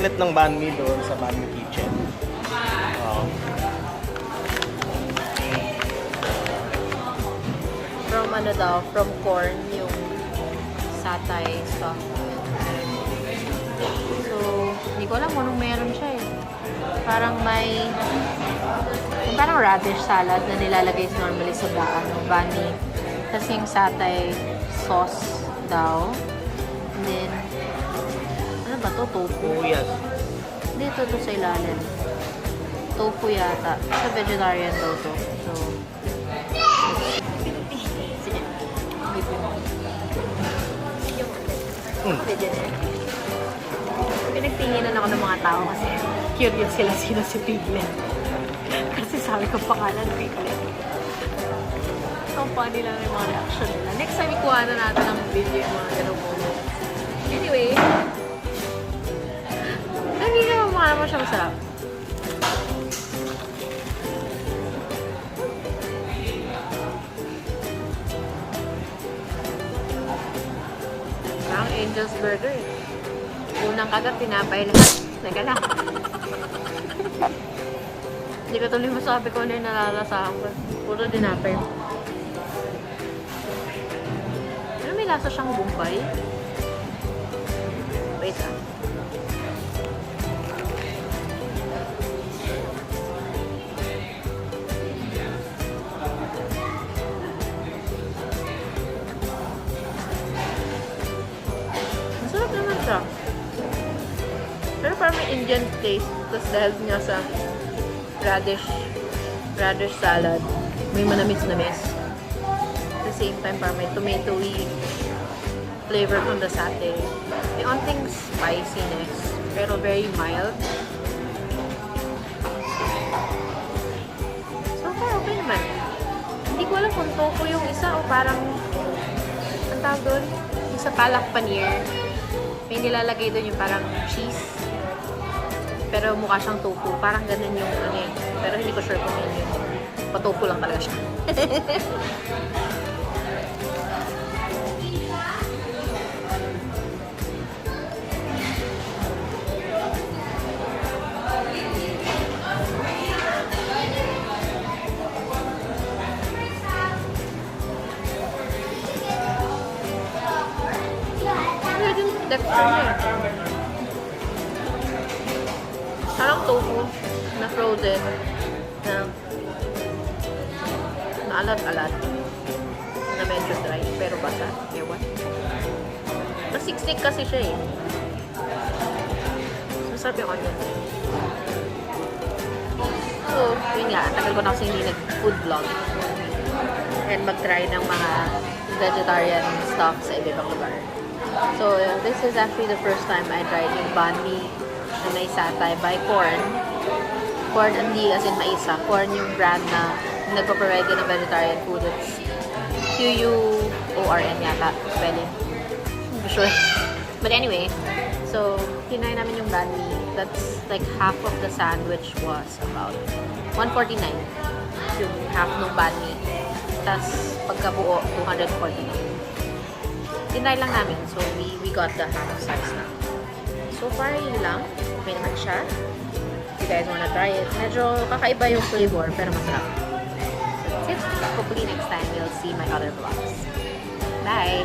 piglet ng banh mi doon sa Banh Mi Kitchen. From ano daw, from corn yung satay stuff. So, hindi ko alam kung anong meron siya eh. Parang may parang radish salad na nilalagay normally sa banh mi. Tapos yung satay sauce daw. And then, ano ba to? Tofu? Oh, yes. Hindi, ito sa ilalim. Tofu yata. Sa vegetarian daw to. So, sige. Pinagtinginan ako ng mga tao kasi curious sila sino si Piglet. Kasi sabi ko pangalan Piglet. So funny lang yung mga reaction nila. Next time ikuha na natin ang video yung mga ganun moment. Anyway, hindi naman siya masarap. Parang Angel's Burger eh. Unang kagat, tinapay lahat. Teka lang. Hindi ko tuloy masabi ko ano yung nalalasahan ko. Puro tinapay. Pero may lasa siyang bumbay. Wait ah. Masarap naman siya. Pero parang may Indian taste. Tapos dahil nga sa radish salad, may manamis-namis. At the same time, parang may tomatoey flavor from the satay. May onting spiciness, pero very mild. So far, okay naman. Hindi ko alam kung tofu yung isa o parang ang tawag doon, yung sa palak paneer. May nilalagay doon yung parang cheese. Pero mukha siyang tofu. Parang ganun yung ano eh. Pero hindi ko sure kung yun yung patofu lang talaga siya. Texture niya eh. Parang tofu na frozen na alat-alat na medyo dry pero basa. Ewan. Masiksik kasi siya eh. Masarap yung onion. So, yun nga. Tagal ko na kasi hindi nag-food vlog and mag-try ng mga vegetarian stuff sa iba-ibang lugar. So, this is actually the first time I tried yung banh mi na may satay by Corn. Corn, hindi as in maisa. Corn yung brand na nagpa-provide ng vegetarian food. It's Q-U-O-R-N yata. Spelling. I'm sure. But anyway, so, tinry namin yung banh mi. That's like half of the sandwich was about $149. Yung half ng banh mi. Tapos, pagkabuo, $249. Tinry lang namin. So, we got the half size na. So far, yun lang. Okay naman siya. If you guys wanna try it. Medyo kakaiba yung flavor, pero masarap. So, that's it. Hopefully, next time, you'll see my other vlogs. Bye!